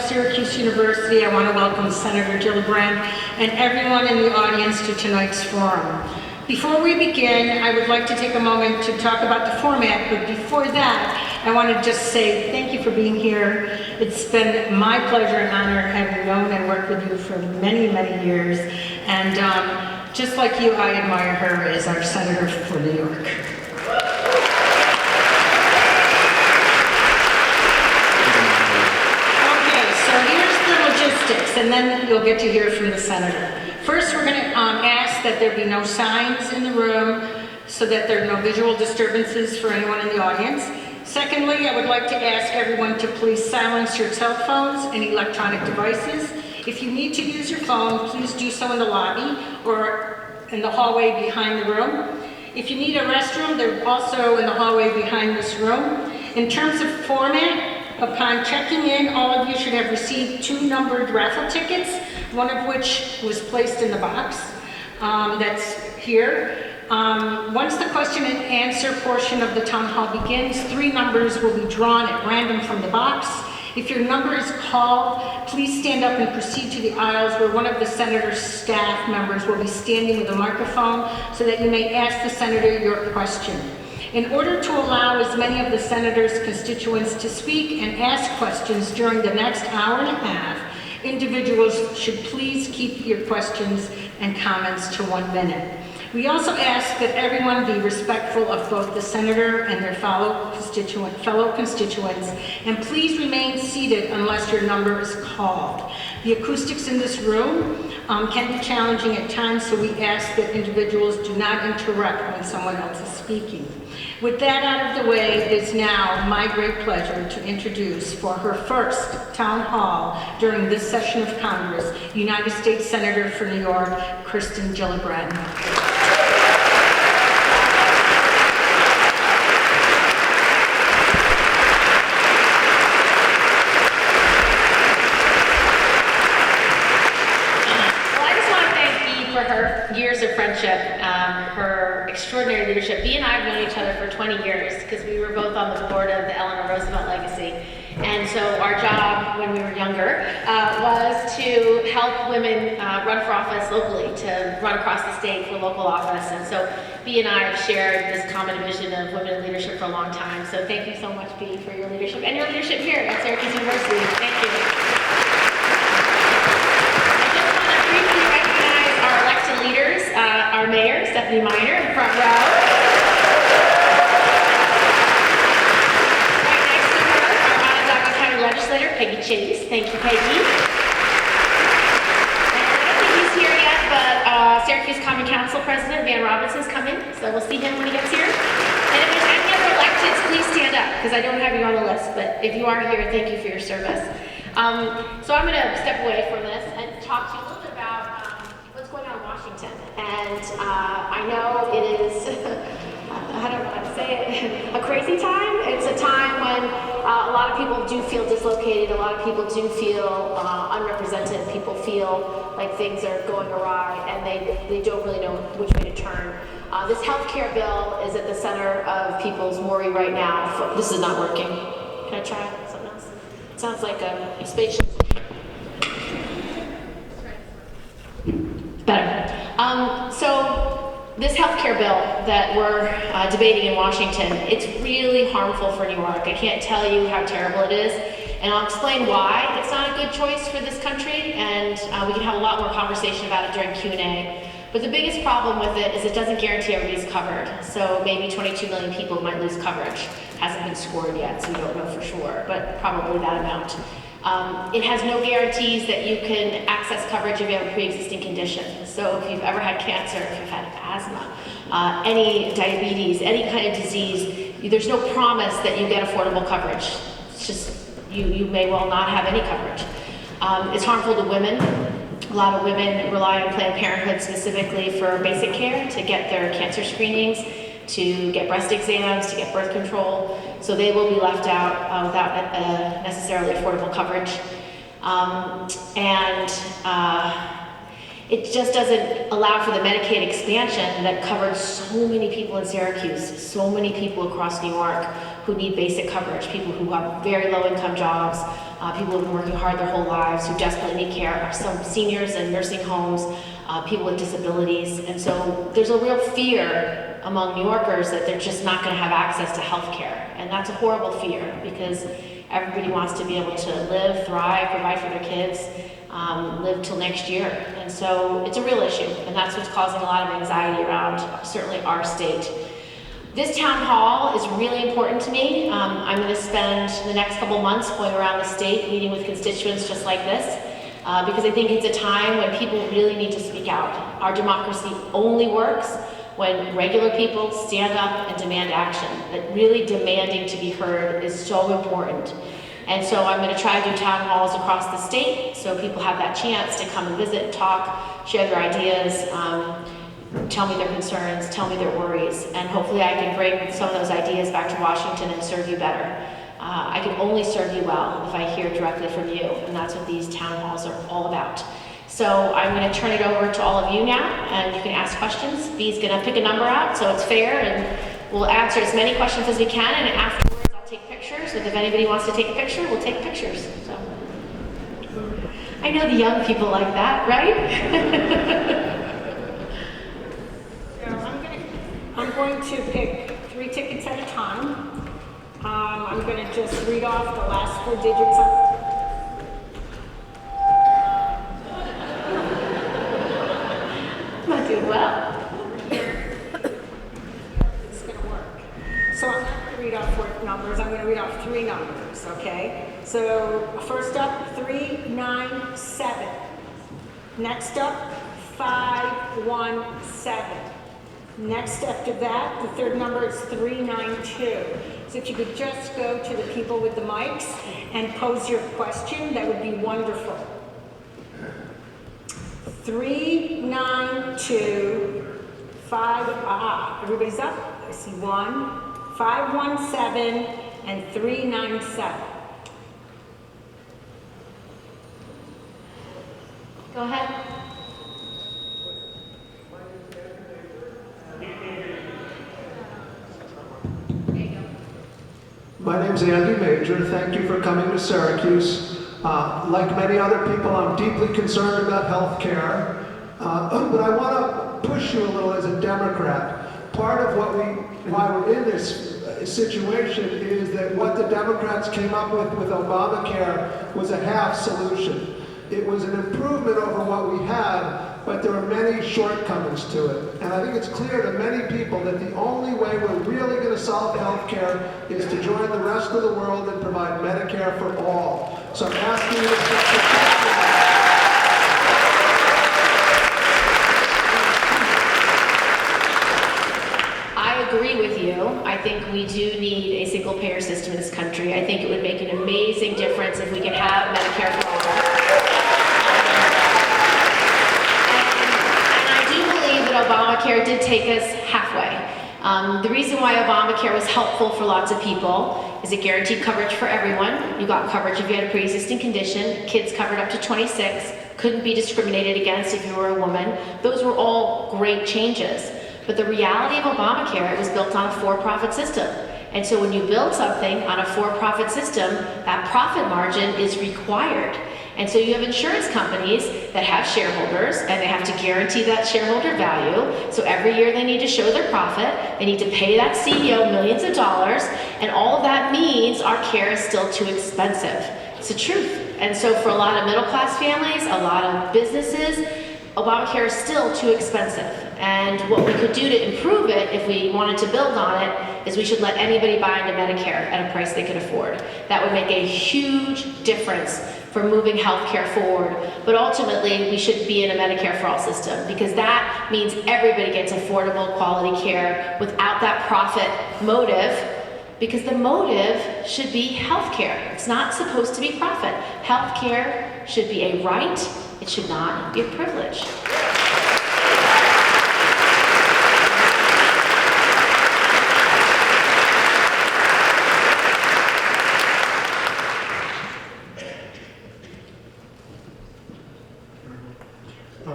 Syracuse University, I want to welcome Senator Gillibrand and everyone in the audience to tonight's forum. Before we begin, I would like to take a moment to talk about the format, but before that, I want to just say thank you for being here. It's been my pleasure and honor having known and worked with you for many, many years. And just like you, I admire her as our Senator for New York. And then you'll get to hear from the Senator. First, we're going to ask that there be no signs in the room so that there are no visual disturbances for anyone in the audience. Secondly, I would like to ask everyone to please silence your cell phones and electronic devices. If you need to use your phone, please do so in the lobby or in the hallway behind the room. If you need a restroom, they're also in the hallway behind this room. In terms of format, upon checking in, all of you should have received 2 numbered raffle tickets, one of which was placed in the box that's here. Once the question and answer portion of the town hall begins, 3 numbers will be drawn at random from the box. If your number is called, please stand up and proceed to the aisles where one of the Senator's staff members will be standing with a microphone so that you may ask the Senator your question. In order to allow as many of the Senator's constituents to speak and ask questions during the next hour and a half, individuals should please keep your questions and comments to 1 minute. We also ask that everyone be respectful of both the Senator and their fellow constituents, and please remain seated unless your number is called. The acoustics in this room can be challenging at times, so we ask that individuals do not interrupt when someone else is speaking. With that out of the way, it is now my great pleasure to introduce for her first town hall during this session of Congress, United States Senator for New York, Kristen Gillibrand. Years of friendship, her extraordinary leadership. Bea and I have known each other for 20 years because we were both on the board of the Eleanor Roosevelt Legacy. And so our job when we were younger was to help women run for office locally, to run across the state for local office. And so Bea and I have shared this common vision of women in leadership for a long time. So thank you so much, Bea, for your leadership and your leadership here at Syracuse University. Thank you. Leaders, our mayor, Stephanie Miner, in the front row. Right next to her, our Onondaga County legislator, Peggy Chase. Thank you, Peggy. And I don't think he's here yet, but Syracuse Common Council President Van Robinson's coming, so we'll see him when he gets here. And if there's any other electeds, please stand up, because I don't have you on the list, but if you are here, thank you for your service. So I'm going to step away from this and talk to you a little bit about what's going on in Washington. And I know it is, I don't know how to say it, a crazy time. It's a time when a lot of people do feel dislocated, a lot of people do feel unrepresented, people feel like things are going awry and they don't really know which way to turn. This health care bill is at the center of people's worry right now. This is not working. Can I try something else? It sounds like a spaceship. Better. So this health care bill that we're debating in Washington, it's really harmful for New York. I can't tell you how terrible it is, and I'll explain why it's not a good choice for this country, and we can have a lot more conversation about it during Q&A. But the biggest problem with it is it doesn't guarantee everybody's covered. So maybe 22 million people might lose coverage. Hasn't been scored yet, so we don't know for sure, but probably that amount. It has no guarantees that you can access coverage if you have a pre-existing condition. So if you've ever had cancer, if you've had asthma, any diabetes, any kind of disease, there's no promise that you get affordable coverage. It's just, you may well not have any coverage. It's harmful to women. A lot of women rely on Planned Parenthood specifically for basic care, to get their cancer screenings, to get breast exams, to get birth control. So they will be left out without necessarily affordable coverage. It just doesn't allow for the Medicaid expansion that covered so many people in Syracuse, so many people across New York who need basic coverage, people who have very low income jobs, people who've been working hard their whole lives, who desperately need care, some seniors in nursing homes, people with disabilities. And so there's a real fear among New Yorkers that they're just not going to have access to health care. And that's a horrible fear, because everybody wants to be able to live, thrive, provide for their kids, live till next year. And so it's a real issue, and that's what's causing a lot of anxiety around certainly our state. This town hall is really important to me. I'm going to spend the next couple months going around the state meeting with constituents just like this, because I think it's a time when people really need to speak out. Our democracy only works when regular people stand up and demand action. That really demanding to be heard is so important. And so I'm going to try to do town halls across the state so people have that chance to come and visit, talk, share their ideas, tell me their concerns, tell me their worries, and hopefully I can bring some of those ideas back to Washington and serve you better. I can only serve you well if I hear directly from you, and that's what these town halls are all about. So I'm going to turn it over to all of you now, and you can ask questions. Bee's going to pick a number out so it's fair, and we'll answer as many questions as we can, and afterwards I'll take pictures. If anybody wants to take a picture, we'll take pictures. So I know the young people like that, right? I'm going to pick 3 tickets at a time. I'm going to just read off the last 4 digits. I'm not doing well. It's going to work. So I'm not going to read off 4 numbers. I'm going to read off 3 numbers, okay? So first up, 397. Next up, 517. Next after that, the third number is 392. So if you could just go to the people with the mics and pose your question, that would be wonderful. 392, 5, everybody's up? I see 1, 517, and 397. Go ahead. My name's Andy Major. Thank you for coming to Syracuse. Like many other people, I'm deeply concerned about health care, but I want to push you a little as a Democrat. Part of why we're in this situation is that what the Democrats came up with Obamacare was a half solution. It was an improvement over what we had, but there are many shortcomings to it. And I think it's clear to many people that the only way we're really going to solve health care is to join the rest of the world and provide Medicare for all. So I'm asking you to set the question. I agree with you. I think we do need a single payer system in this country. I think it would make an amazing difference if we could have Medicare for all. Obamacare did take us halfway. The reason why Obamacare was helpful for lots of people is it guaranteed coverage for everyone. You got coverage if you had a pre-existing condition, kids covered up to 26, couldn't be discriminated against if you were a woman. Those were all great changes. But the reality of Obamacare, it was built on a for-profit system. And so when you build something on a for-profit system, that profit margin is required. And so you have insurance companies that have shareholders, and they have to guarantee that shareholder value. So every year they need to show their profit, they need to pay that CEO millions of dollars, and all of that means our care is still too expensive. It's the truth. And so for a lot of middle-class families, a lot of businesses, Obamacare is still too expensive. And what we could do to improve it, if we wanted to build on it, is we should let anybody buy into Medicare at a price they could afford. That would make a huge difference for moving healthcare forward. But ultimately, we should be in a Medicare for all system, because that means everybody gets affordable, quality care without that profit motive, because the motive should be healthcare. It's not supposed to be profit. Healthcare should be a right, it should not be a privilege.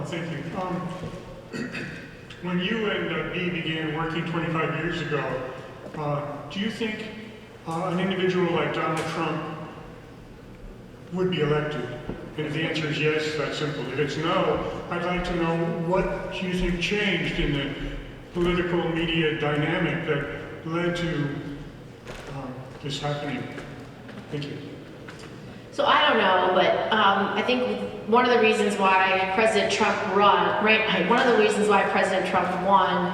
Thank you. When you and Bee began working 25 years ago, do you think an individual like Donald Trump would be elected? And if the answer is yes, that's simple. If it's no, I'd like to know what you think changed in the political media dynamic that led to this happening. Thank you. So I don't know, but I think one of the reasons why President Trump won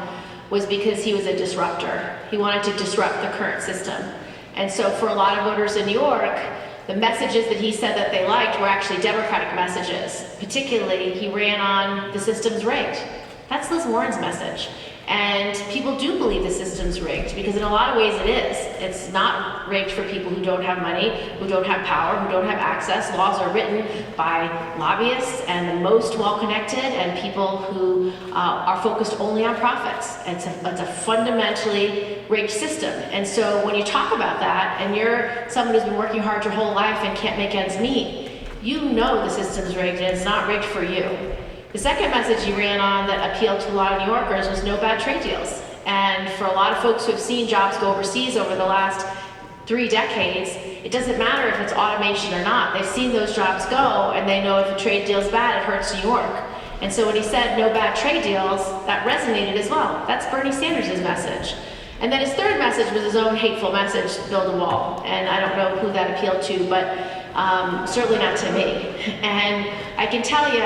was because he was a disruptor. He wanted to disrupt the current system. And so for a lot of voters in New York, the messages that he said that they liked were actually Democratic messages. Particularly, he ran on the system's rigged. That's Liz Warren's message. And people do believe the system's rigged, because in a lot of ways it is. It's not rigged for people who don't have money, who don't have power, who don't have access. Laws are written by lobbyists and the most well-connected and people who are focused only on profits. It's a fundamentally rigged system. And so when you talk about that, and you're someone who's been working hard your whole life and can't make ends meet, you know the system's rigged and it's not rigged for you. The second message he ran on that appealed to a lot of New Yorkers was no bad trade deals. And for a lot of folks who have seen jobs go overseas over the last 3 decades, it doesn't matter if it's automation or not. They've seen those jobs go, and they know if a trade deal's bad, it hurts New York. And so when he said no bad trade deals, that resonated as well. That's Bernie Sanders' message. And then his third message was his own hateful message, build a wall. And I don't know who that appealed to, but certainly not to me. And I can tell you,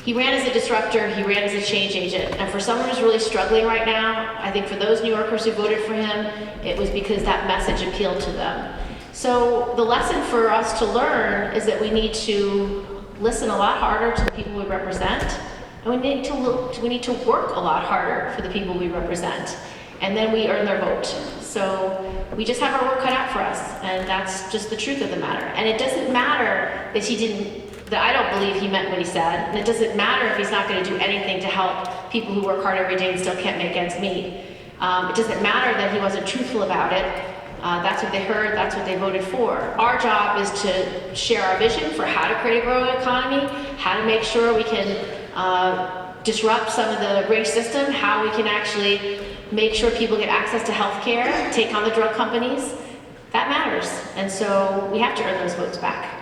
he ran as a disruptor, he ran as a change agent. And for someone who's really struggling right now, I think for those New Yorkers who voted for him, it was because that message appealed to them. So the lesson for us to learn is that we need to listen a lot harder to the people we represent, and we need to work a lot harder for the people we represent. And then we earn their vote. So we just have our work cut out for us, and that's just the truth of the matter. And it doesn't matter that I don't believe he meant what he said, and it doesn't matter if he's not going to do anything to help people who work hard every day and still can't make ends meet. It doesn't matter that he wasn't truthful about it. That's what they heard, that's what they voted for. Our job is to share our vision for how to create a growing economy, how to make sure we can disrupt some of the rigged system, how we can actually make sure people get access to health care, take on the drug companies. That matters. And so we have to earn those votes back.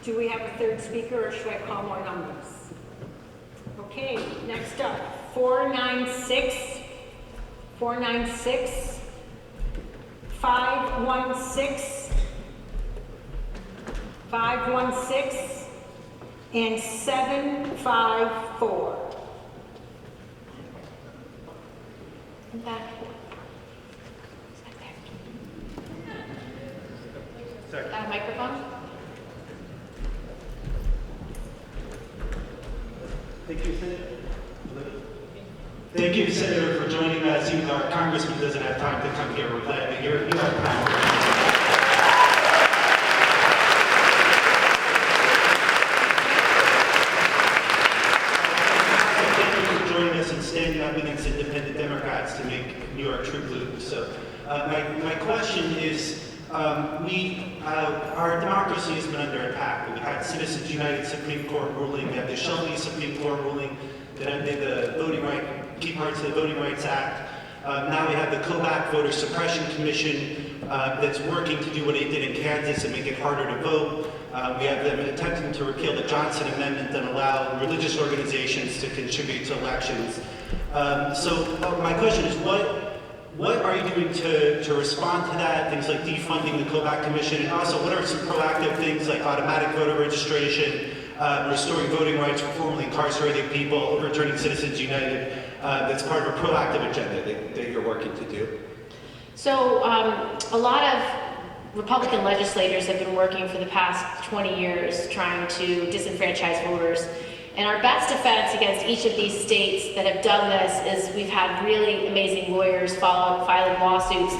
Do we have a third speaker, or should I call more numbers? Okay, next up, 496, 516, 516, and 754. Back. That microphone? Thank you, Senator, for joining us. Even though our congressman doesn't have time to come here, we're glad that you have time. Thank you for joining us and standing up against independent Democrats to make New York true blue. So, my question is, our democracy has been under attack. We had Citizens United Supreme Court ruling, we had the Shelby Supreme Court ruling that ended the key parts of the Voting Rights Act. Now we have the Kobach Voter Suppression Commission that's working to do what it did in Kansas and make it harder to vote. We have them attempting to repeal the Johnson Amendment and allow religious organizations to contribute to elections. So my question is, what are you doing to respond to that? Things like defunding the Kobach Commission, and also what are some proactive things like automatic voter registration, restoring voting rights for formerly incarcerated people, overturning Citizens United, that's part of a proactive agenda that you're working to do? So a lot of Republican legislators have been working for the past 20 years trying to disenfranchise voters. And our best defense against each of these states that have done this is we've had really amazing lawyers filing lawsuits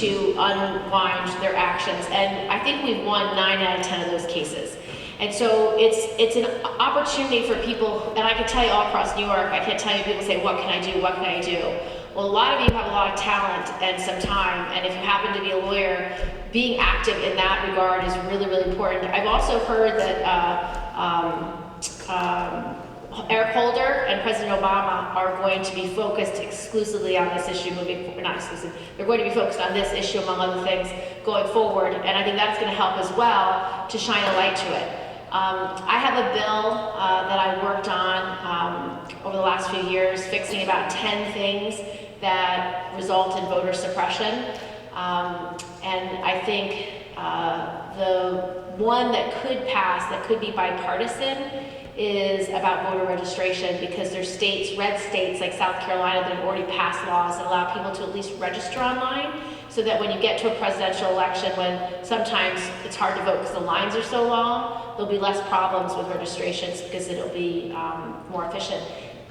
to unwind their actions. And I think we've won 9 out of 10 of those cases. And so it's an opportunity for people, and I can tell you all across New York, I can't tell you, people say, what can I do, what can I do? Well, a lot of you have a lot of talent and some time, and if you happen to be a lawyer, being active in that regard is really, really important. I've also heard that Eric Holder and President Obama are going to be focused exclusively on this issue not exclusive, they're going to be focused on this issue among other things going forward, and I think that's going to help as well to shine a light to it. I have a bill that I worked on over the last few years, fixing about 10 things that result in voter suppression, and I think the one that could pass, that could be bipartisan, is about voter registration, because there's states, red states like South Carolina, that have already passed laws that allow people to at least register online, so that when you get to a presidential election, when sometimes it's hard to vote because the lines are so long, there'll be less problems with registrations because it'll be more efficient.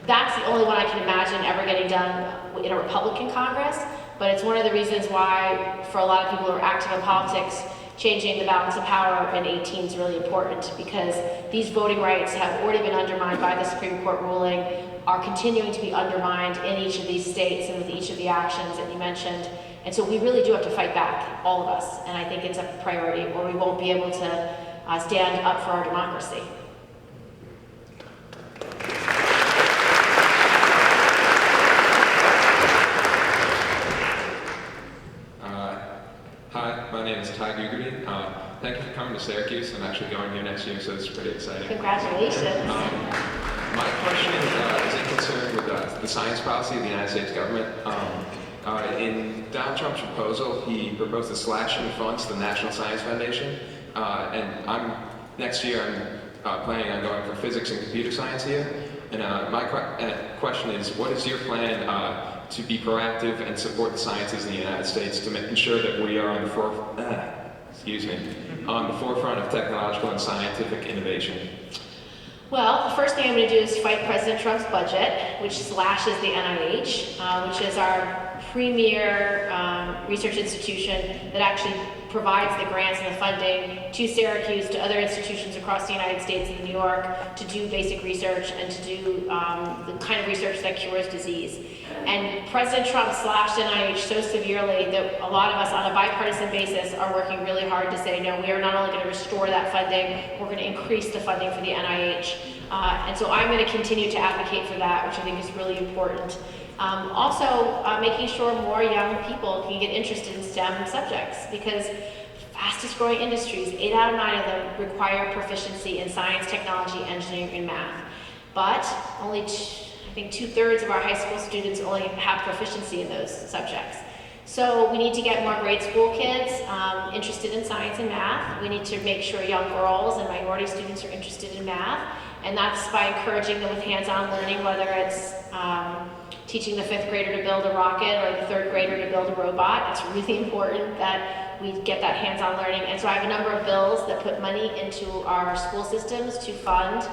That's the only one I can imagine ever getting done in a Republican Congress, but it's one of the reasons why, for a lot of people who are active in politics, changing the balance of power in 18 is really important, because these voting rights have already been undermined by the Supreme Court ruling, are continuing to be undermined in each of these states and with each of the actions that you mentioned. And so we really do have to fight back, all of us, and I think it's a priority, or we won't be able to stand up for our democracy. Hi, my name is Ty Gugarty. Thank you for coming to Syracuse. I'm actually going here next year, so it's pretty exciting. Congratulations. My question is in concern with the science policy of the United States government. In Donald Trump's proposal, he proposed a slash in funds to the National Science Foundation, and next year I'm planning on going for physics and computer science here. And my question is, what is your plan to be proactive and support the sciences in the United States to ensure that we are on the forefront of technological and scientific innovation? Well, the first thing I'm going to do is fight President Trump's budget, which slashes the NIH, which is our premier research institution that actually provides the grants and the funding to Syracuse, to other institutions across the United States and New York to do basic research and to do the kind of research that cures disease. And President Trump slashed NIH so severely that a lot of us on a bipartisan basis are working really hard to say, no, we are not only going to restore that funding, we're going to increase the funding for the NIH. And so I'm going to continue to advocate for that, which I think is really important. Also, making sure more young people can get interested in STEM subjects, because fastest growing industries, 8 out of 9 of them require proficiency in science, technology, engineering, and math. But only I think 2/3 of our high school students only have proficiency in those subjects. So we need to get more grade school kids interested in science and math. We need to make sure young girls and minority students are interested in math. And that's by encouraging them with hands-on learning, whether it's teaching the 5th grader to build a rocket or the 3rd grader to build a robot. It's really important that we get that hands-on learning. And so I have a number of bills that put money into our school systems to fund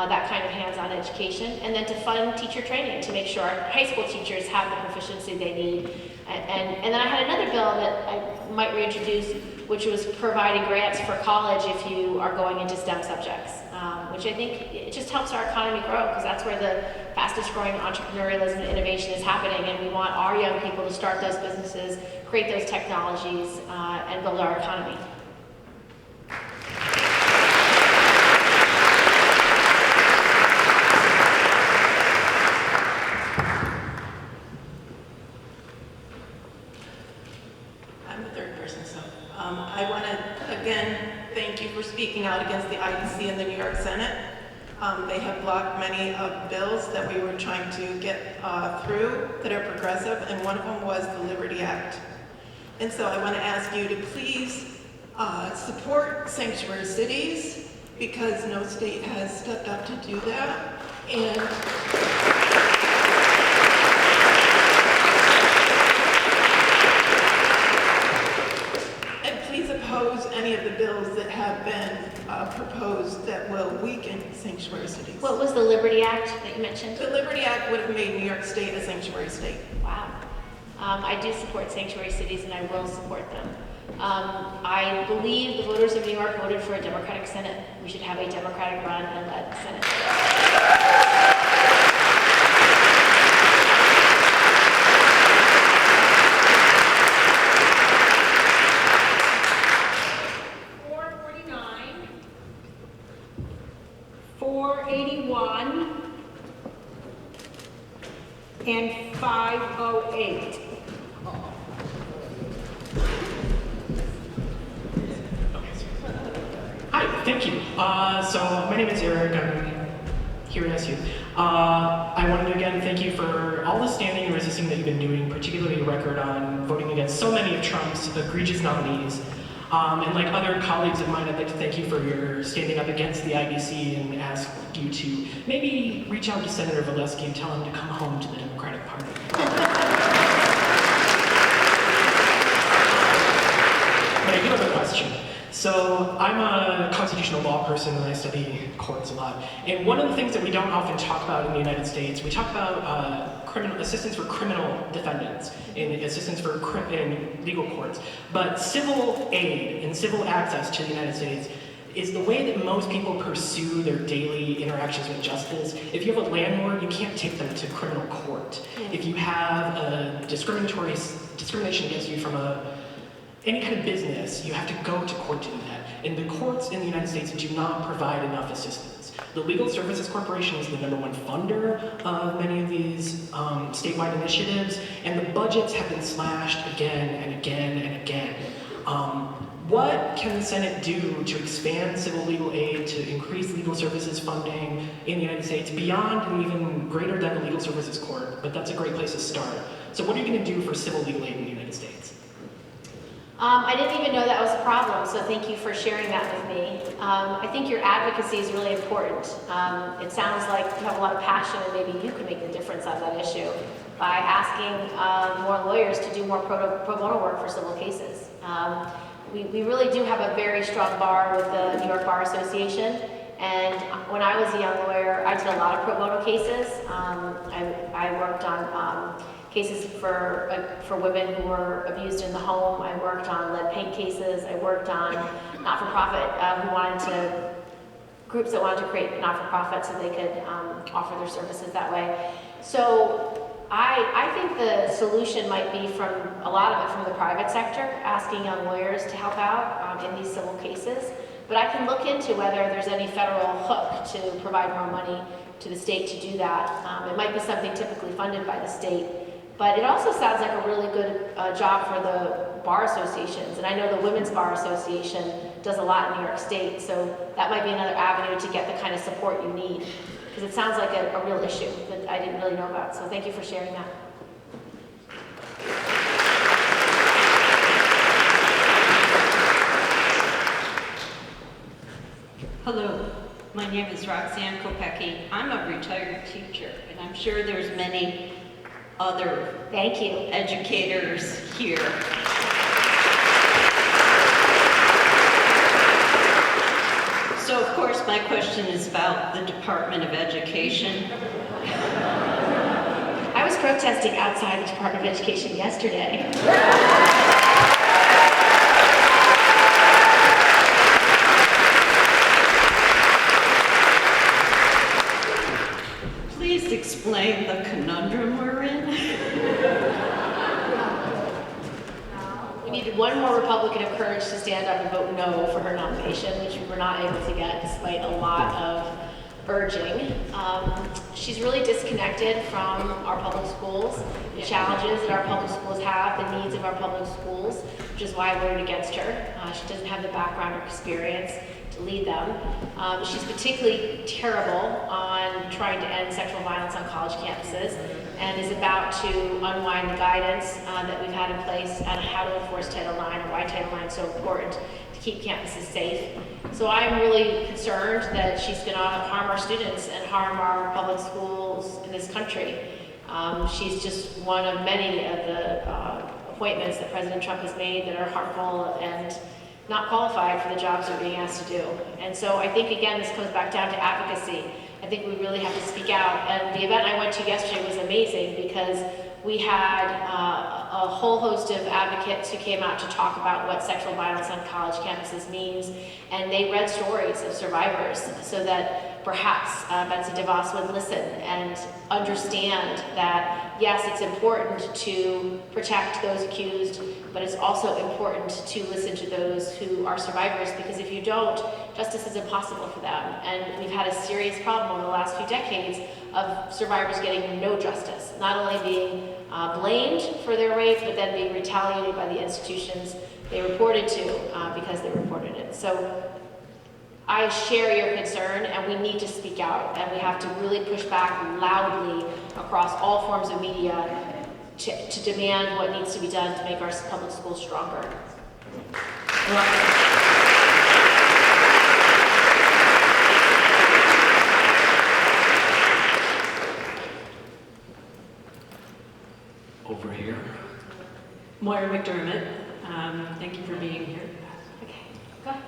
that kind of hands-on education, and then to fund teacher training to make sure our high school teachers have the proficiency they need. And then I had another bill that I might reintroduce, which was providing grants for college if you are going into STEM subjects, which I think it just helps our economy grow, because that's where the fastest growing entrepreneurialism and innovation is happening, and we want our young people to start those businesses, create those technologies, and build our economy. I want to, again, thank you for speaking out against the IEC in the New York Senate. They have blocked many of bills that we were trying to get through that are progressive, and one of them was the Liberty Act. And so I want to ask you to please support sanctuary cities, because no state has stepped up to do that. And please oppose any of the bills that have been proposed that will weaken sanctuary cities. What was the Liberty Act that you mentioned? The Liberty Act would have made New York State a sanctuary state. Wow. I do support sanctuary cities, and I will support them. I believe the voters of New York voted for a Democratic Senate. We should have a Democratic run and led Senate. $449, $481, thank you. So my name is Eric. I'm here at SU. I wanted to again thank you for all the standing and resisting that you've been doing, particularly your record on voting against so many of Trump's egregious nominees. And like other colleagues of mine, I'd like to thank you for your standing up against the IBC and ask you to maybe reach out to Senator Valesky and tell him to come home to the Democratic Party. But I do have a question. So I'm a constitutional law person and I study courts a lot. And one of the things that we don't often talk about in the United States, we talk about criminal assistance for criminal defendants and assistance for in legal courts. But civil aid and civil access to the United States is the way that most people pursue their daily interactions with justice. If you have a landlord, you can't take them to criminal court. If you have a discrimination against you from any kind of business, you have to go to court to do that. And the courts in the United States do not provide enough assistance. The Legal Services Corporation is the #1 funder of many of these statewide initiatives, and the budgets have been slashed again and again and again. What can the Senate do to expand civil legal aid, to increase legal services funding in the United States beyond and even greater than the Legal Services Court? But that's a great place to start. So what are you going to do for civil legal aid in the United States? I didn't even know that was a problem, so thank you for sharing that with me. I think your advocacy is really important. It sounds like you have a lot of passion and maybe you could make the difference on that issue by asking more lawyers to do more pro bono work for civil cases. We really do have a very strong bar with the New York Bar Association, and when I was a young lawyer, I did a lot of pro bono cases. I worked on cases for women who were abused in the home. I worked on lead paint cases. I worked on not-for-profit groups that wanted to create not-for-profit so they could offer their services that way. So I think the solution might be from a lot of it from the private sector, asking young lawyers to help out in these civil cases. But I can look into whether there's any federal hook to provide more money to the state to do that. It might be something typically funded by the state. But it also sounds like a really good job for the bar associations. And I know the Women's Bar Association does a lot in New York State, so that might be another avenue to get the kind of support you need. Because it sounds like a real issue that I didn't really know about. So thank you for sharing that. Hello, my name is Roxanne Kopecki. I'm a retired teacher, and I'm sure there's many other educators here. So of course my question is about the Department of Education. I was protesting outside the Department of Education yesterday. Please explain the conundrum we're in. We needed one more Republican of courage to stand up and vote no for her nomination, which we were not able to get despite a lot of urging. She's really disconnected from our public schools, the challenges that our public schools have, the needs of our public schools, which is why I voted against her. She doesn't have the background or experience to lead them. She's particularly terrible on trying to end sexual violence on college campuses and is about to unwind the guidance that we've had in place on how to enforce Title IX and why Title IX is so important to keep campuses safe. So I'm really concerned that she's going to harm our students and harm our public schools in this country. She's just one of many of the appointments that President Trump has made that are harmful and not qualified for the jobs they're being asked to do. And so I think, again, this comes back down to advocacy. I think we really have to speak out. And the event I went to yesterday was amazing because we had a whole host of advocates who came out to talk about what sexual violence on college campuses means. And they read stories of survivors so that perhaps Betsy DeVos would listen and understand that, yes, it's important to protect those accused, but it's also important to listen to those who are survivors, because if you don't, justice is impossible for them. And we've had a serious problem over the last few decades of survivors getting no justice, not only being blamed for their rape, but then being retaliated by the institutions they reported to because they reported it. So I share your concern, and we need to speak out, and we have to really push back loudly across all forms of media to demand what needs to be done to make our public schools stronger. Over here. Moira McDermott, thank you for being here. Okay, go ahead.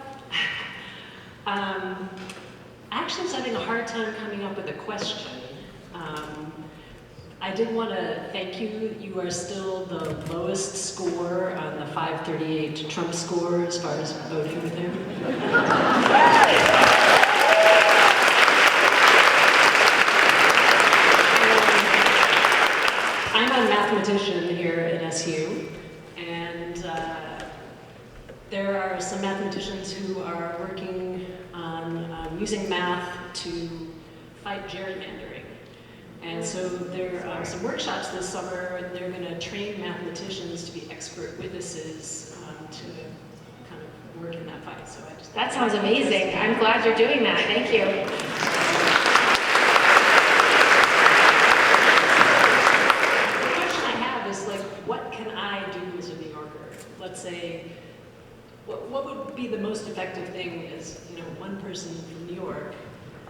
Actually, I was having a hard time coming up with a question. I did want to thank you. You are still the lowest score on the 538 Trump score as far as voting with him. I'm a mathematician here at SU, and there are some mathematicians who are working on using math to fight gerrymandering. And so there are some workshops this summer, and they're going to train mathematicians to be expert witnesses to kind of work in that fight. So I just That sounds amazing. I'm glad you're doing that. Thank you. The question I have is, like, what can I do as a New Yorker? Let's say, what would be the most effective thing as, you know, one person from New York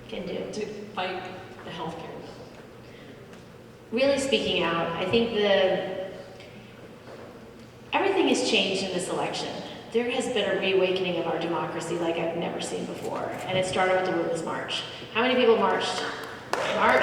Can do. to fight the healthcare bill? Really speaking out, I think everything has changed in this election. There has been a reawakening of our democracy like I've never seen before, and it started with the Women's March. How many people marched? Yeah.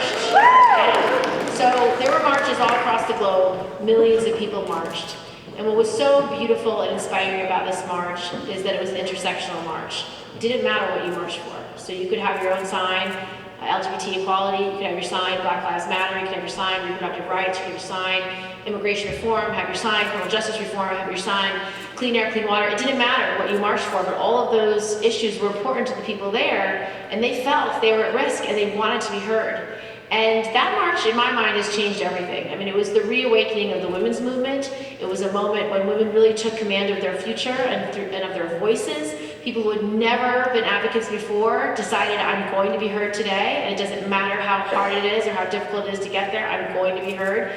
So there were marches all across the globe. Millions of people marched. And what was so beautiful and inspiring about this march is that it was an intersectional march. It didn't matter what you marched for. So you could have your own sign, LGBT equality, you could have your sign, Black Lives Matter, you could have your sign, reproductive rights, you could have your sign, immigration reform, have your sign, criminal justice reform, have your sign, clean air, clean water. It didn't matter what you marched for, but all of those issues were important to the people there, and they felt they were at risk and they wanted to be heard. And that march, in my mind, has changed everything. I mean, it was the reawakening of the women's movement. It was a moment when women really took command of their future and of their voices. People who had never been advocates before decided, I'm going to be heard today, and it doesn't matter how hard it is or how difficult it is to get there, I'm going to be heard.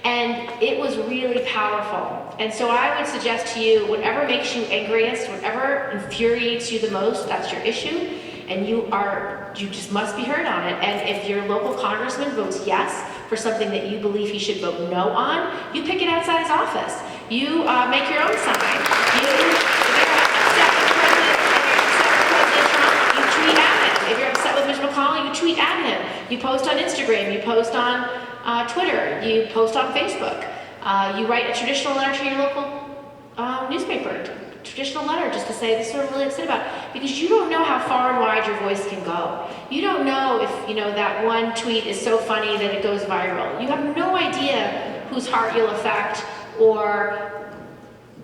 And it was really powerful. And so I would suggest to you, whatever makes you angriest, whatever infuriates you the most, that's your issue. And you just must be heard on it. And if your local congressman votes yes for something that you believe he should vote no on, you pick it outside his office. You make your own sign. If you're upset with President Trump, you tweet at him. If you're upset with Mitch McConnell, you tweet at him. You post on Instagram, you post on Twitter, you post on Facebook. You write a traditional letter to your local newspaper. Traditional letter just to say this is what I'm really upset about, because you don't know how far and wide your voice can go. You don't know if that one tweet is so funny that it goes viral. You have no idea whose heart you'll affect, or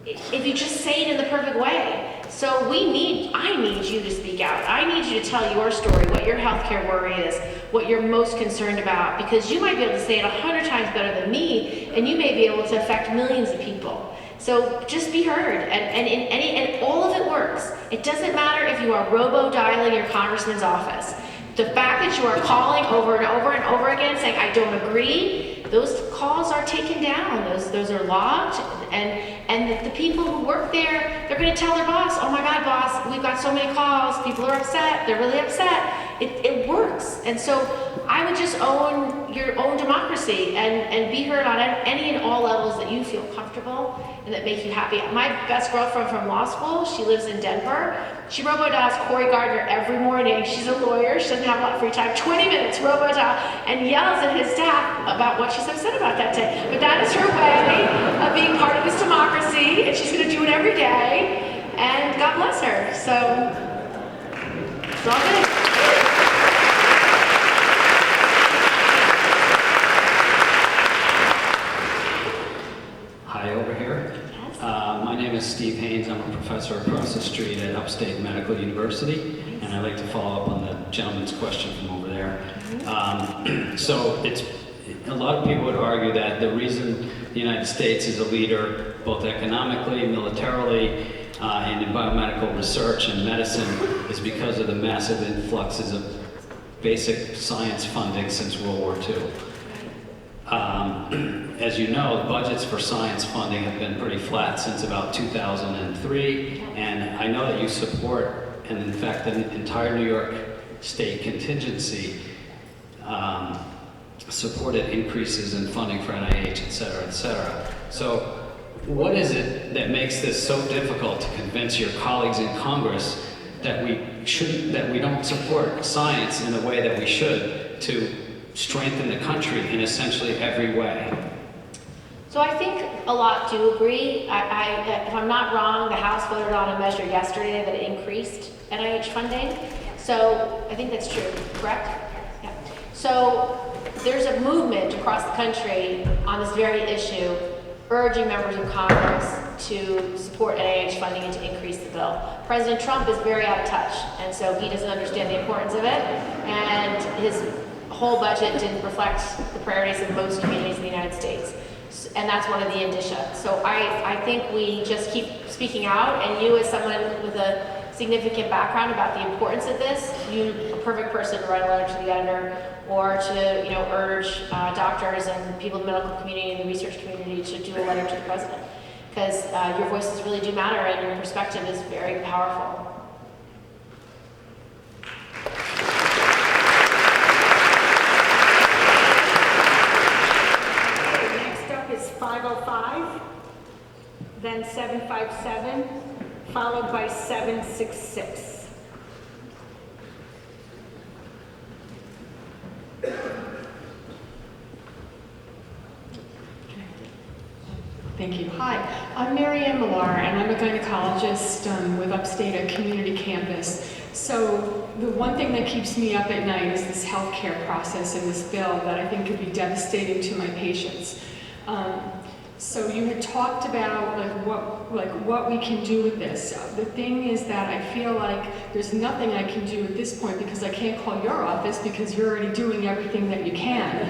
if you just say it in the perfect way. So I need you to speak out. I need you to tell your story, what your healthcare worry is, what you're most concerned about, because you might be able to say it 100 times better than me, and you may be able to affect millions of people. So just be heard, and all of it works. It doesn't matter if you are robo-dialing your congressman's office. The fact that you are calling over and over and over again saying, I don't agree, those calls are taken down, those are logged, and the people who work there, they're gonna tell their boss, oh my God, boss, we've got so many calls, people are upset, they're really upset. It works. And so I would just own your own democracy and be heard on any and all levels that you feel comfortable and that make you happy. My best girlfriend from law school, she lives in Denver. She robo-dials Cory Gardner every morning. She's a lawyer, she doesn't have a lot of free time. 20 minutes robo-dial, and yells at his staff about what she's upset about that day. But that is her way of being part of this democracy, and she's gonna do it every day, and God bless her. So, it's all good. Hi, over here. My name is Steve Haynes. I'm a professor across the street at Upstate Medical University, and I'd like to follow up on the gentleman's question from over there. So a lot of people would argue that the reason the United States is a leader, both economically, militarily, and in biomedical research and medicine is because of the massive influxes of basic science funding since World War II. As you know, the budgets for science funding have been pretty flat since about 2003, and I know that you support, and in fact the entire New York State contingency supported increases in funding for NIH, et cetera, et cetera. So what is it that makes this so difficult to convince your colleagues in Congress that we don't support science in the way that we should to strengthen the country in essentially every way? So I think a lot do agree. If I'm not wrong, the House voted on a measure yesterday that increased NIH funding. So I think that's true, correct? Yeah. So there's a movement across the country on this very issue, urging members of Congress to support NIH funding and to increase the bill. President Trump is very out of touch, and so he doesn't understand the importance of it, and his whole budget didn't reflect the priorities of most communities in the United States. And that's one of the indicia. So I think we just keep speaking out, and you as someone with a significant background about the importance of this, you're a perfect person to write a letter to the editor or to urge doctors and people in the medical community and the research community to do a letter to the president. Because your voices really do matter and your perspective is very powerful. Next up is 505, then 757, followed by 766. Thank you. Hi, I'm Mary Ann Millar, and I'm a gynecologist with Upstate at Community Campus. So the one thing that keeps me up at night is this healthcare process and this bill that I think could be devastating to my patients. So you had talked about what we can do with this. The thing is that I feel like there's nothing I can do at this point because I can't call your office because you're already doing everything that you can.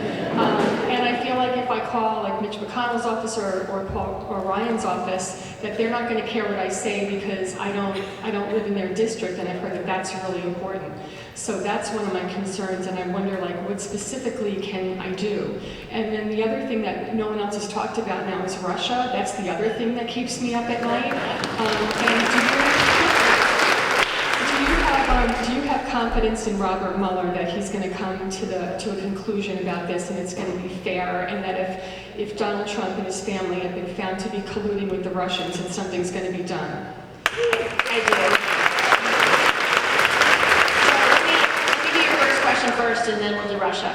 And I feel like if I call like Mitch McConnell's office or Ryan's office, that they're not going to care what I say because I don't live in their district, and I've heard that that's really important. So that's one of my concerns, and I wonder what specifically can I do? And then the other thing that no one else has talked about now is Russia. That's the other thing that keeps me up at night. And do you have confidence in Robert Mueller that he's going to come to a conclusion about this and it's going to be fair, and that if Donald Trump and his family have been found to be colluding with the Russians, that something's going to be done? I do. First, and then we'll do Russia.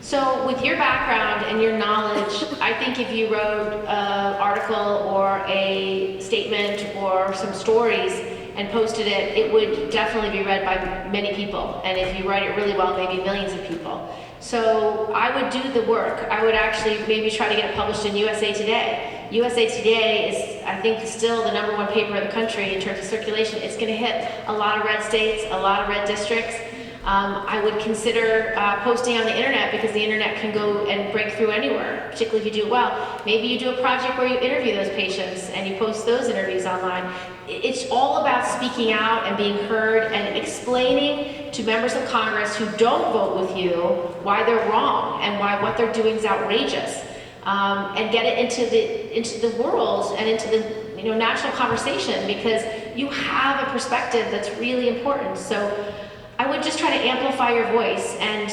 So with your background and your knowledge, I think if you wrote an article or a statement or some stories and posted it, it would definitely be read by many people. And if you write it really well, maybe millions of people. So I would do the work. I would actually maybe try to get it published in USA Today. USA Today is, I think, still the #1 paper in the country in terms of circulation. It's going to hit a lot of red states, a lot of red districts. I would consider posting on the internet because the internet can go and break through anywhere, particularly if you do it well. Maybe you do a project where you interview those patients and you post those interviews online. It's all about speaking out and being heard and explaining to members of Congress who don't vote with you why they're wrong and why what they're doing is outrageous. And get it into the world and into the national conversation, because you have a perspective that's really important. So I would just try to amplify your voice, and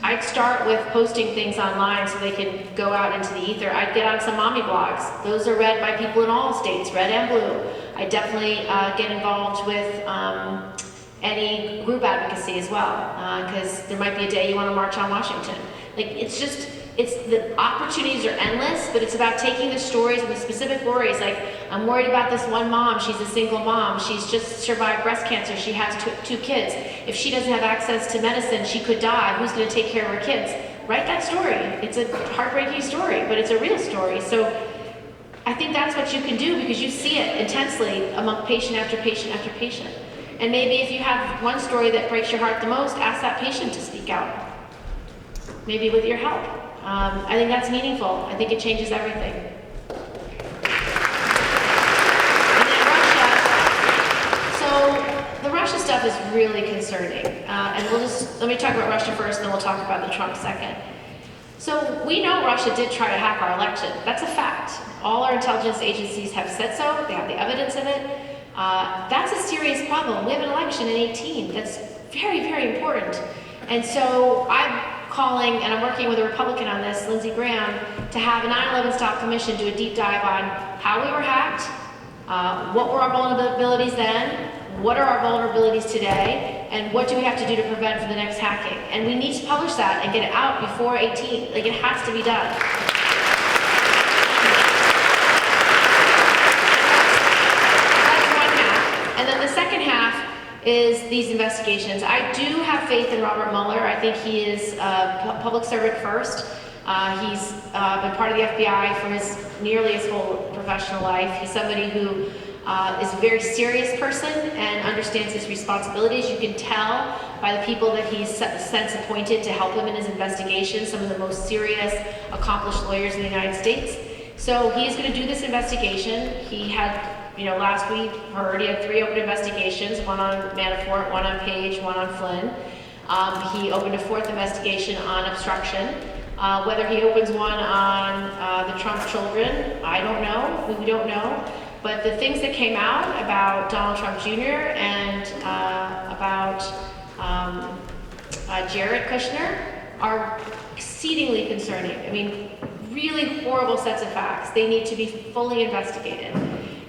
I'd start with posting things online so they can go out into the ether. I'd get on some mommy blogs. Those are read by people in all states, red and blue. I definitely get involved with any group advocacy as well, because there might be a day you want to march on Washington. The opportunities are endless, but it's about taking the stories and the specific worries. Like, I'm worried about this one mom. She's a single mom. She's just survived breast cancer. She has two kids. If she doesn't have access to medicine, she could die. Who's going to take care of her kids? Write that story. It's a heartbreaking story, but it's a real story. So I think that's what you can do, because you see it intensely among patient after patient after patient. And maybe if you have one story that breaks your heart the most, ask that patient to speak out. Maybe with your help. I think that's meaningful. I think it changes everything. is really concerning. Let me talk about Russia first, then we'll talk about the Trump second. So we know Russia did try to hack our election. That's a fact. All our intelligence agencies have said so. They have the evidence of it. That's a serious problem. We have an election in 2018. That's very, very important. And so I'm calling, and I'm working with a Republican on this, Lindsey Graham, to have a 9/11 style commission do a deep dive on how we were hacked, what were our vulnerabilities then, what are our vulnerabilities today, and what do we have to do to prevent for the next hacking. And we need to publish that and get it out before 18. Like, it has to be done. That's one half. And then the second half is these investigations. I do have faith in Robert Mueller. I think he is a public servant first. He's been part of the FBI for nearly his whole professional life. He's somebody who is a very serious person and understands his responsibilities. You can tell by the people that he's since appointed to help him in his investigation, some of the most serious, accomplished lawyers in the United States. So he is going to do this investigation. He had, last week heard he had 3 open investigations, one on Manafort, one on Page, one on Flynn. He opened a 4th investigation on obstruction. Whether he opens one on the Trump children, I don't know. We don't know. But the things that came out about Donald Trump Jr. and about Jared Kushner are exceedingly concerning. I mean, really horrible sets of facts. They need to be fully investigated.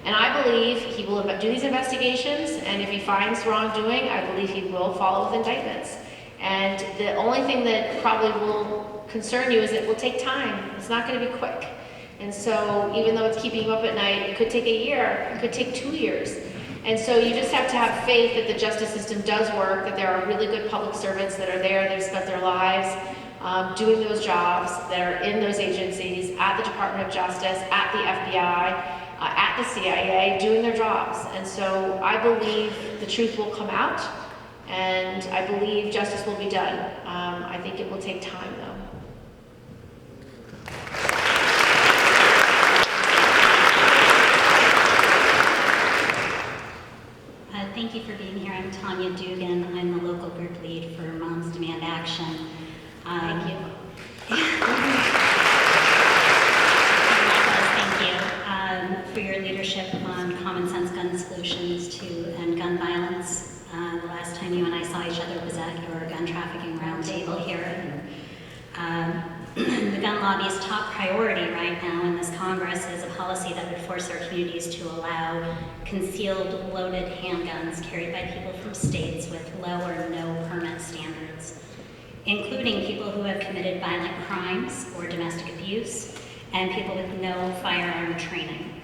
And I believe he will do these investigations, and if he finds wrongdoing, I believe he will follow with indictments. And the only thing that probably will concern you is it will take time. It's not going to be quick. And so even though it's keeping you up at night, it could take a year, it could take 2 years. And so you just have to have faith that the justice system does work, that there are really good public servants that are there, they've spent their lives doing those jobs, that are in those agencies, at the Department of Justice, at the FBI, at the CIA, doing their jobs. And so I believe the truth will come out, and I believe justice will be done. I think it will take time, though. Thank you for being here. I'm Tanya Dugan. I'm the local group lead for Moms Demand Action. Thank you. Thank you for your leadership on common sense gun solutions to end gun violence. The last time you and I saw each other was at your gun trafficking roundtable here. The gun lobby's top priority right now in this Congress is a policy that would force our communities to allow concealed loaded handguns carried by people from states with low or no permit standards, including people who have committed violent crimes or domestic abuse, and people with no firearm training.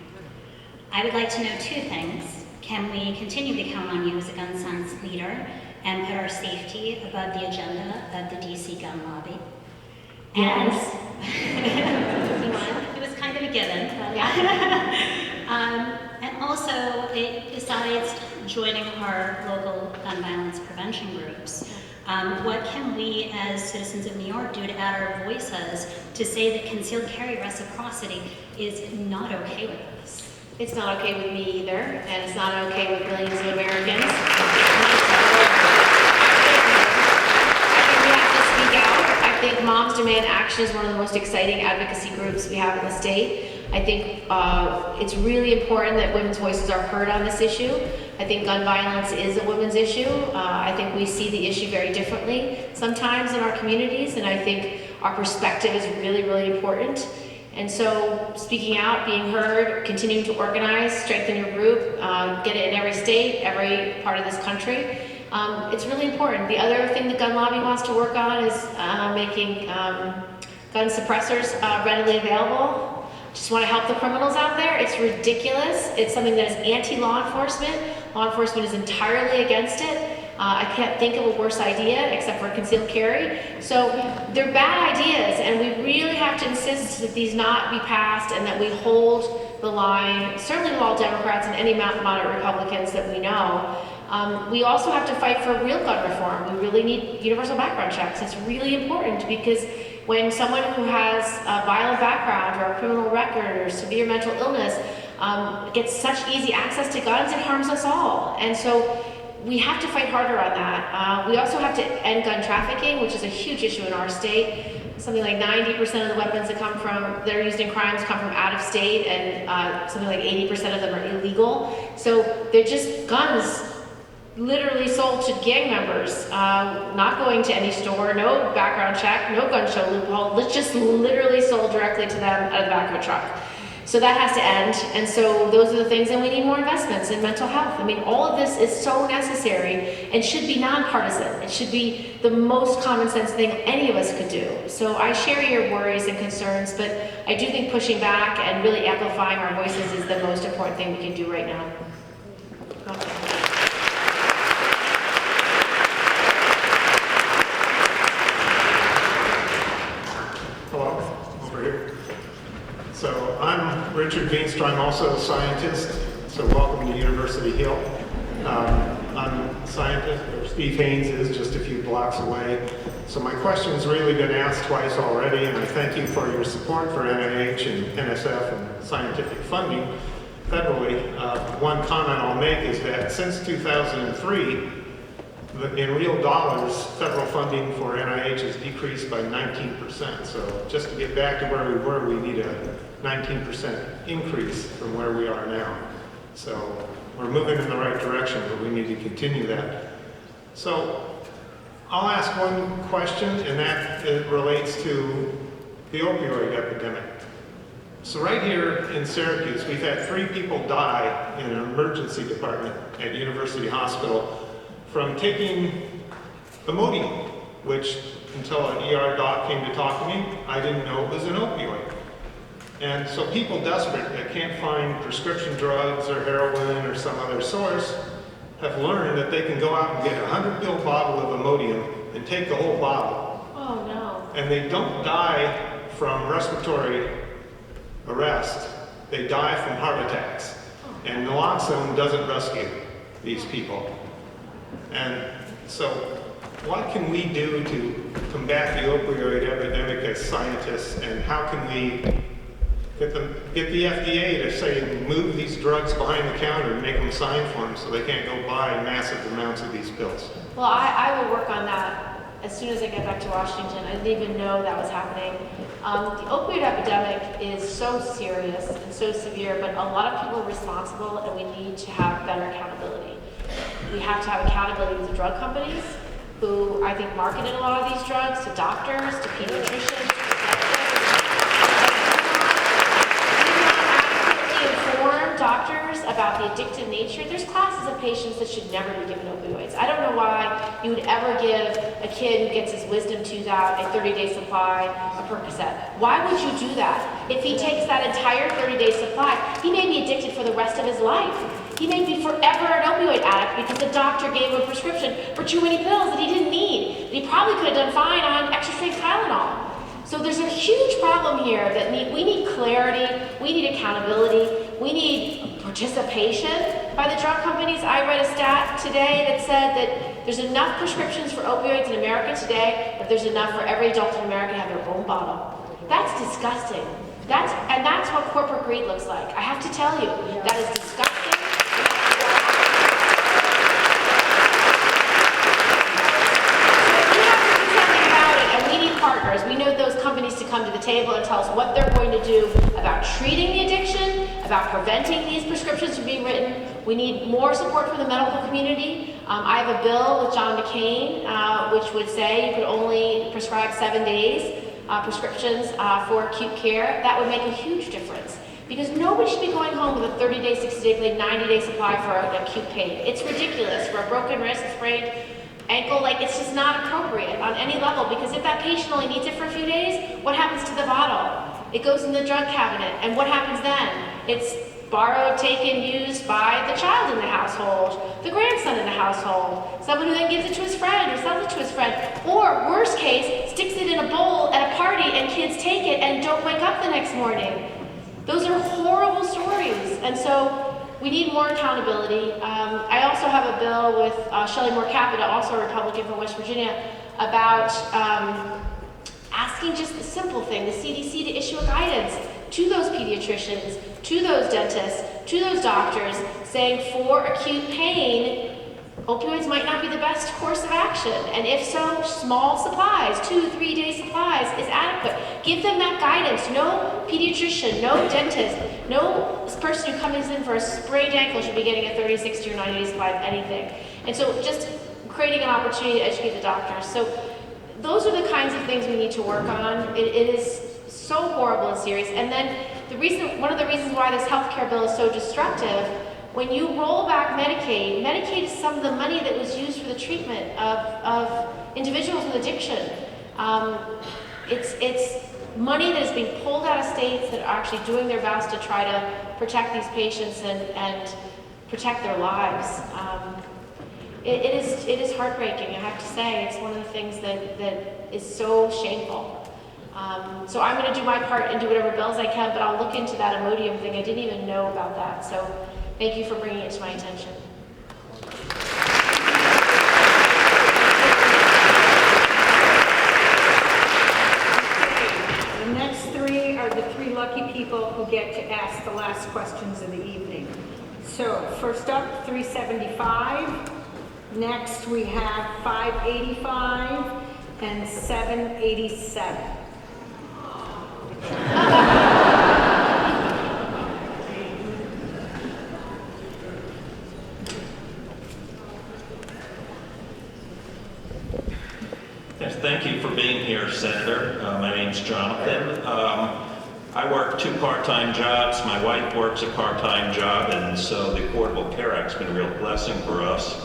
I would like to know 2 things. Can we continue to count on you as a gun sense leader and put our safety above the agenda of the DC gun lobby? Yes. It was kind of a given. And also, besides joining our local gun violence prevention groups, what can we as citizens of New York do to add our voices to say that concealed carry reciprocity is not okay with us? It's not okay with me either, and it's not okay with millions of Americans. I think Moms Demand Action is one of the most exciting advocacy groups we have in the state. I think it's really important that women's voices are heard on this issue. I think gun violence is a women's issue. I think we see the issue very differently sometimes in our communities, and I think our perspective is really, really important. And so speaking out, being heard, continuing to organize, strengthen your group, get it in every state, every part of this country. It's really important. The other thing the gun lobby wants to work on is making gun suppressors readily available. Just want to help the criminals out there. It's ridiculous. It's something that is anti-law enforcement. Law enforcement is entirely against it. I can't think of a worse idea except for concealed carry. So they're bad ideas, and we really have to insist that these not be passed and that we hold the line, certainly with all Democrats and any moderate Republicans that we know. We also have to fight for real gun reform. We really need universal background checks. It's really important because when someone who has a violent background or a criminal record or severe mental illness gets such easy access to guns, it harms us all. And so we have to fight harder on that. We also have to end gun trafficking, which is a huge issue in our state. Something like 90% of the weapons that are used in crimes come from out of state, and something like 80% of them are illegal. So they're just guns literally sold to gang members, not going to any store, no background check, no gun show loophole, just literally sold directly to them out of the back of a truck. So that has to end, and so those are the things, and we need more investments in mental health. I mean, all of this is so necessary and should be nonpartisan. It should be the most common sense thing any of us could do. So I share your worries and concerns, but I do think pushing back and really amplifying our voices is the most important thing we can do right now. Hello, over here. So I'm Richard Veenstra. I'm also a scientist, so welcome to University Hill. I'm a scientist, or Steve Haynes is just a few blocks away. So my question's really been asked twice already, and I thank you for your support for NIH and NSF and scientific funding federally. One comment I'll make is that since 2003, in real dollars, federal funding for NIH has decreased by 19%. So just to get back to where we were, we need a 19% increase from where we are now. So we're moving in the right direction, but we need to continue that. So I'll ask one question, and that relates to the opioid epidemic. So right here in Syracuse, we've had 3 people die in an emergency department at University Hospital from taking Imodium, which until an ER doc came to talk to me, I didn't know it was an opioid. And so people desperate that can't find prescription drugs or heroin or some other source have learned that they can go out and get a 100-pill bottle of Imodium and take the whole bottle. Oh no. And they don't die from respiratory arrest, they die from heart attacks. And naloxone doesn't rescue these people. And so what can we do to combat the opioid epidemic as scientists, and how can we get the FDA to say move these drugs behind the counter and make them sign for them so they can't go buy massive amounts of these pills? Well, I will work on that as soon as I get back to Washington. I didn't even know that was happening. The opioid epidemic is so serious and so severe, but a lot of people are responsible, and we need to have better accountability. We have to have accountability with the drug companies, who I think marketed a lot of these drugs, to doctors, to pediatricians, to inform doctors about the addictive nature. There's classes of patients that should never be given opioids. I don't know why you would ever give a kid who gets his wisdom tooth out a 30-day supply of Percocet. Why would you do that? If he takes that entire 30-day supply, he may be addicted for the rest of his life. He may be forever an opioid addict because the doctor gave him a prescription for too many pills that he didn't need. He probably could have done fine on extra-strength Tylenol. So there's a huge problem here that we need clarity, we need accountability, we need participation by the drug companies. I read a stat today that said that there's enough prescriptions for opioids in America today, that there's enough for every adult in America to have their own bottle. That's disgusting. That's what corporate greed looks like. I have to tell you, that is disgusting. Partners. We need those companies to come to the table and tell us what they're going to do about treating the addiction, about preventing these prescriptions from being written. We need more support from the medical community. I have a bill with John McCain, which would say you could only prescribe 7 days prescriptions for acute care. That would make a huge difference, because nobody should be going home with a 30-day, 60-day, 90-day supply for an acute pain. It's ridiculous. For a broken wrist, a sprained ankle, like, it's just not appropriate on any level, because if that patient only needs it for a few days, what happens to the bottle? It goes in the drug cabinet, and what happens then? It's borrowed, taken, used by the child in the household, the grandson in the household, someone who then gives it to his friend or sells it to his friend, or worst case, sticks it in a bowl at a party and kids take it and don't wake up the next morning. Those are horrible stories, and so we need more accountability. I also have a bill with Shelley Moore Capita, also a Republican from West Virginia, about asking just the simple thing, the CDC to issue a guidance to those pediatricians, to those dentists, to those doctors, saying for acute pain, opioids might not be the best course of action. And if so, small supplies, 2-3 day supplies is adequate. Give them that guidance. No pediatrician, no dentist, no person who comes in for a sprained ankle should be getting a 30, 60, or 90 day supply of anything. And so just creating an opportunity to educate the doctors. So those are the kinds of things we need to work on. It is so horrible and serious. And then one of the reasons why this healthcare bill is so destructive, when you roll back Medicaid, Medicaid is some of the money that was used for the treatment of individuals with addiction. It's money that is being pulled out of states that are actually doing their best to try to protect these patients and protect their lives. It is heartbreaking, I have to say. It's one of the things that is so shameful. So I'm going to do my part and do whatever bills I can, but I'll look into that Imodium thing. I didn't even know about that. So thank you for bringing it to my attention. The next three are the three lucky people who get to ask the last questions of the evening. So first up, 375. Next we have 585 and 787. Yes, thank you for being here, Senator. My name's Jonathan. I work 2 part-time jobs. My wife works a part-time job, and so the Affordable Care Act's been a real blessing for us.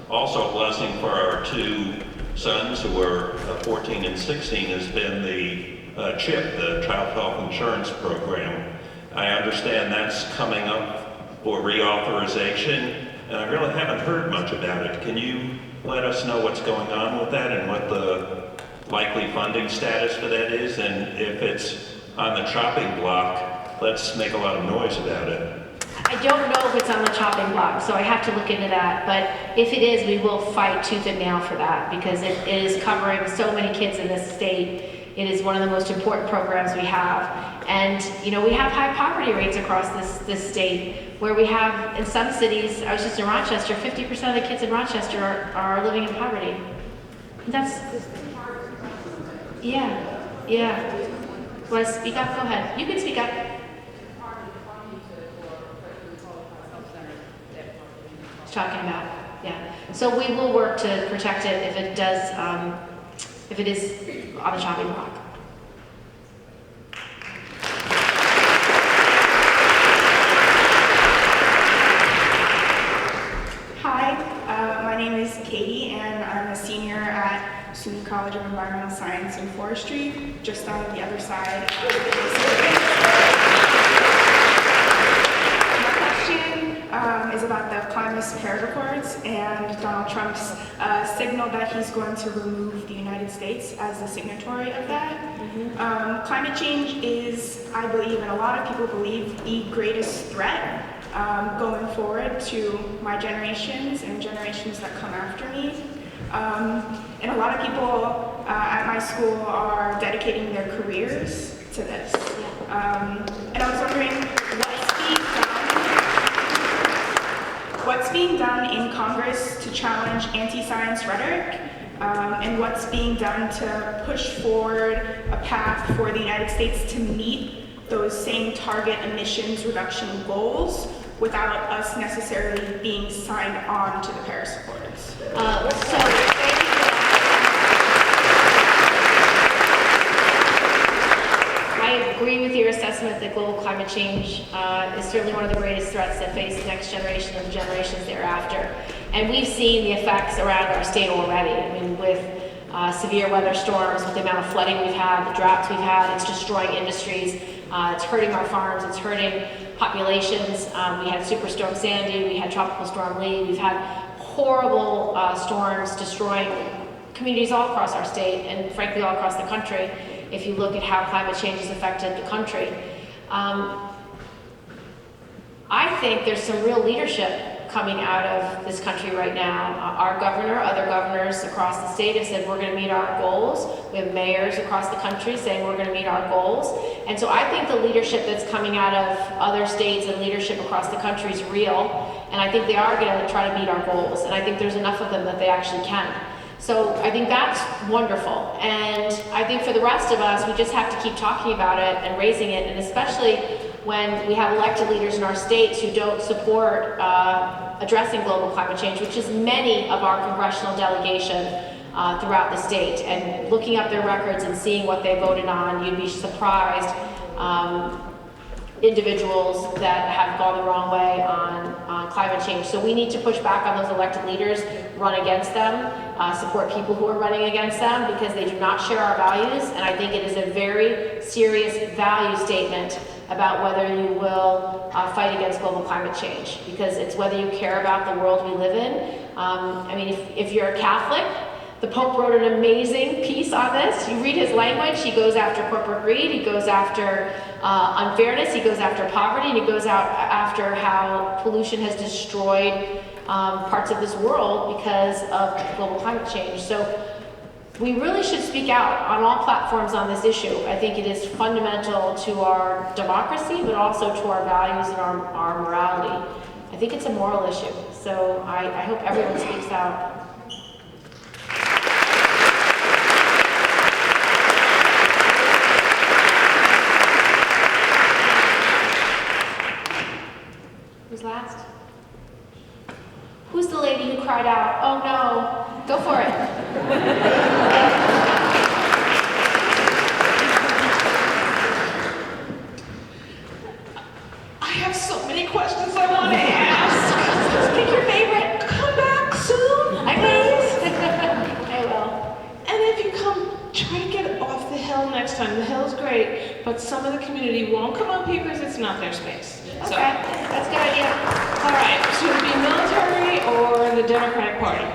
Also a blessing for our 2 sons who are 14 and 16 has been the CHIP, the Child Health Insurance Program. I understand that's coming up for reauthorization, and I really haven't heard much about it. Can you let us know what's going on with that and what the likely funding status for that is? And if it's on the chopping block, let's make a lot of noise about it. I don't know if it's on the chopping block, so I have to look into that. But if it is, we will fight tooth and nail for that because it is covering so many kids in this state. It is one of the most important programs we have. And, you know, we have high poverty rates across this state where we have, in some cities, I was just in Rochester, 50% of the kids in Rochester are living in poverty. That's, yeah. Want to speak up? Go ahead. You can speak up. Talking about, yeah. So we will work to protect it if it does, if it is on the chopping block. Hi, my name is Katie, and I'm a senior at SUNY College of Environmental Science and Forestry, just on the other side of the Pacific. Is about the climate Paris Accords and Donald Trump's signal that he's going to remove the United States as the signatory of that. Climate change is, I believe, and a lot of people believe, the greatest threat going forward to my generations and generations that come after me. And a lot of people at my school are dedicating their careers to this. And I was wondering, what's being done in Congress to challenge anti-science rhetoric, and what's being done to push forward a path for the United States to meet those same target emissions reduction goals without us necessarily being signed on to the Paris Accords. I agree with your assessment that global climate change is certainly one of the greatest threats that face the next generation and the generations thereafter. And we've seen the effects around our state already. I mean, with severe weather storms, with the amount of flooding we've had, the droughts we've had, it's destroying industries, it's hurting our farms, it's hurting populations. We had Superstorm Sandy, we had Tropical Storm Lee, we've had horrible storms destroying communities all across our state and frankly all across the country. If you look at how climate change has affected the country. I think there's some real leadership coming out of this country right now. Our governor, other governors across the state have said we're going to meet our goals. We have mayors across the country saying we're going to meet our goals. And so I think the leadership that's coming out of other states and leadership across the country is real. And I think they are going to try to meet our goals. And I think there's enough of them that they actually can. So I think that's wonderful. And I think for the rest of us, we just have to keep talking about it and raising it, and especially when we have elected leaders in our states who don't support addressing global climate change, which is many of our congressional delegation throughout the state. And looking up their records and seeing what they voted on, you'd be surprised individuals that have gone the wrong way on climate change. So we need to push back on those elected leaders, run against them, support people who are running against them because they do not share our values. And I think it is a very serious value statement about whether you will fight against global climate change, because it's whether you care about the world we live in. I mean, if you're a Catholic, the Pope wrote an amazing piece on this. You read his language, he goes after corporate greed, he goes after unfairness, he goes after poverty, and he goes out after how pollution has destroyed parts of this world because of global climate change. So we really should speak out on all platforms on this issue. I think it is fundamental to our democracy, but also to our values and our morality. I think it's a moral issue. So I hope everyone speaks out. Who's last? Who's the lady who cried out, "Oh no"? Go for it. I have so many questions I want to ask. Pick your favorite. Come back soon, I will. I will. And if you come, try to get off the hill next time. The hill's great, but some of the community won't come up here because it's not their space. Okay, that's a good idea. All right, should it be military or the Democratic Party?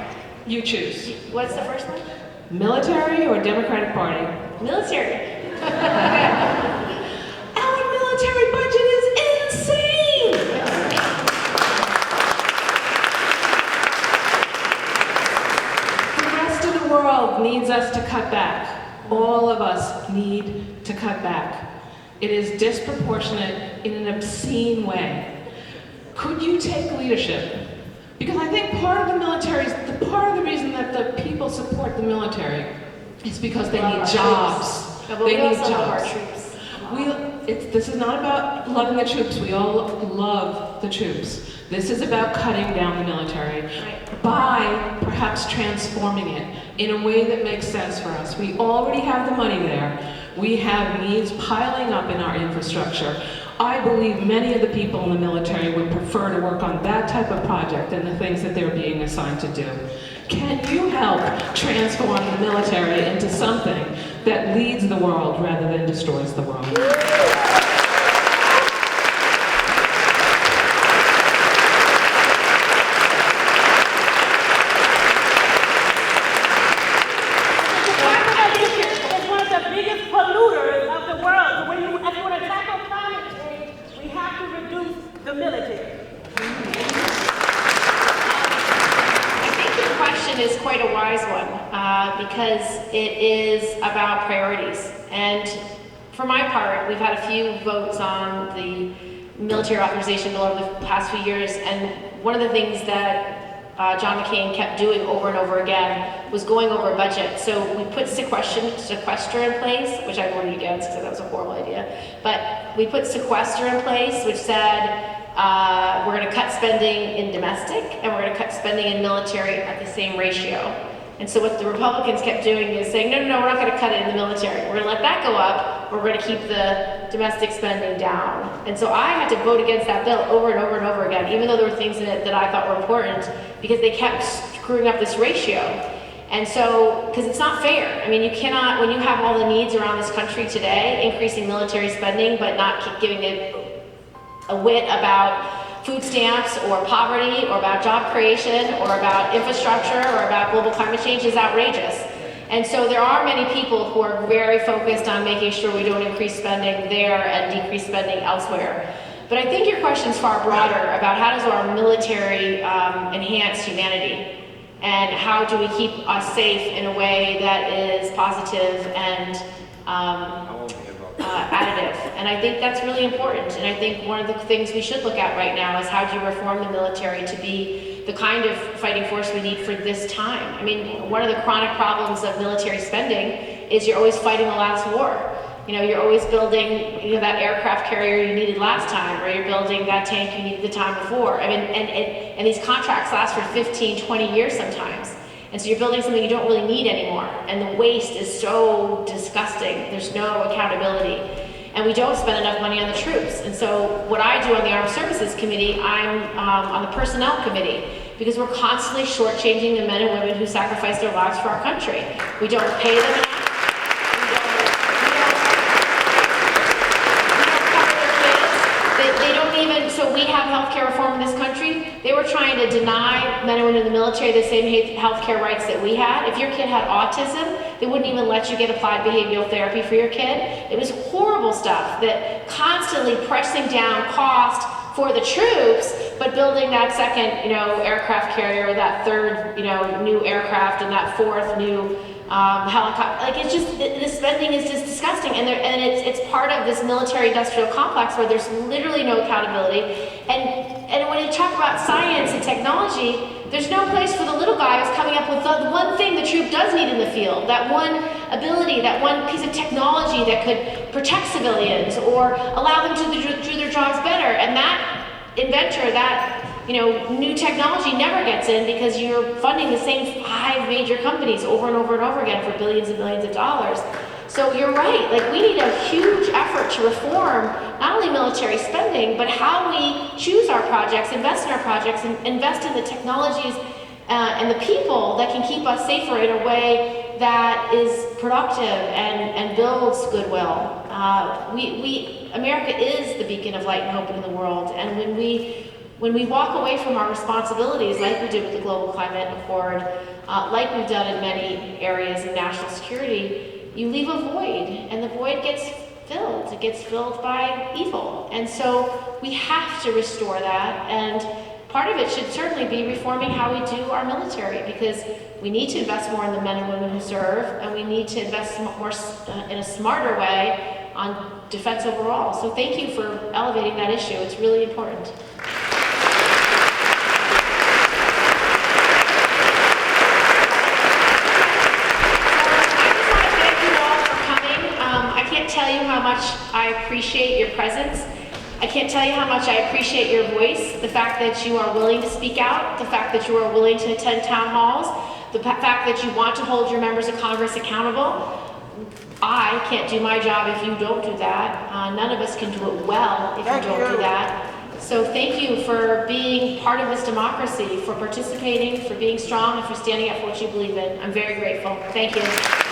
You choose. What's the first one? Military or Democratic Party? Military. Our military budget is insane! The rest of the world needs us to cut back. All of us need to cut back. It is disproportionate in an obscene way. Could you take leadership? Because I think part of the reason that the people support the military is because they need jobs. They need jobs. This is not about loving the troops. We all love the troops. This is about cutting down the military by perhaps transforming it in a way that makes sense for us. We already have the money there. We have needs piling up in our infrastructure. I believe many of the people in the military would prefer to work on that type of project than the things that they're being assigned to do. Can you help transform the military into something that leads the world rather than destroys the world? Is quite a wise one because it is about priorities. And for my part, we've had a few votes on the military authorization bill over the past few years, and one of the things that John McCain kept doing over and over again was going over a budget. So we put sequester in place, which I voted against because that was a horrible idea. But we put sequester in place, which said we're going to cut spending in domestic and we're going to cut spending in military at the same ratio. And so what the Republicans kept doing is saying, no, we're not going to cut it in the military. We're going to let that go up. We're going to keep the domestic spending down. And so I had to vote against that bill over and over and over again, even though there were things in it that I thought were important, because they kept screwing up this ratio. And so, because it's not fair. I mean, you cannot, when you have all the needs around this country today, increasing military spending, but not giving it a whit about food stamps or poverty or about job creation or about infrastructure or about global climate change is outrageous. And so there are many people who are very focused on making sure we don't increase spending there and decrease spending elsewhere. But I think your question's far broader about how does our military enhance humanity, and how do we keep us safe in a way that is positive and additive. And I think that's really important. And I think one of the things we should look at right now is how do you reform the military to be the kind of fighting force we need for this time. I mean, one of the chronic problems of military spending is you're always fighting the last war. You know, you're always building, you know, that aircraft carrier you needed last time, or you're building that tank you needed the time before. I mean, and these contracts last for 15, 20 years sometimes. And so you're building something you don't really need anymore. And the waste is so disgusting. There's no accountability. And we don't spend enough money on the troops. And so what I do on the Armed Services Committee, I'm on the Personnel Committee, because we're constantly shortchanging the men and women who sacrifice their lives for our country. We don't pay them enough. So we have healthcare reform in this country. They were trying to deny men and women in the military the same healthcare rights that we had. If your kid had autism, they wouldn't even let you get applied behavioral therapy for your kid. It was horrible stuff that constantly pressing down cost for the troops, but building that second, you know, aircraft carrier, that third, you know, new aircraft, and that fourth new helicopter. Like, it's just, the spending is just disgusting, and it's part of this military-industrial complex where there's literally no accountability. And when you talk about science and technology, there's no place for the little guy who's coming up with the one thing the troop does need in the field, that one ability, that one piece of technology that could protect civilians or allow them to do their jobs better. And that inventor, that, you know, new technology never gets in because you're funding the same 5 major companies over and over and over again for billions and billions of dollars. So you're right, like, we need a huge effort to reform not only military spending, but how we choose our projects, invest in our projects, and invest in the technologies and the people that can keep us safer in a way that is productive and builds goodwill. America is the beacon of light and hope in the world, and when we walk away from our responsibilities, like we did with the Global Climate Accord, like we've done in many areas of national security, you leave a void, and the void gets filled. It gets filled by evil. And so we have to restore that, and part of it should certainly be reforming how we do our military, because we need to invest more in the men and women who serve, and we need to invest more in a smarter way on defense overall. So thank you for elevating that issue. It's really important. Tell you how much I appreciate your presence. I can't tell you how much I appreciate your voice, the fact that you are willing to speak out, the fact that you are willing to attend town halls, the fact that you want to hold your members of Congress accountable. I can't do my job if you don't do that. None of us can do it well if you don't do that. So thank you for being part of this democracy, for participating, for being strong, and for standing up for what you believe in. I'm very grateful. Thank you.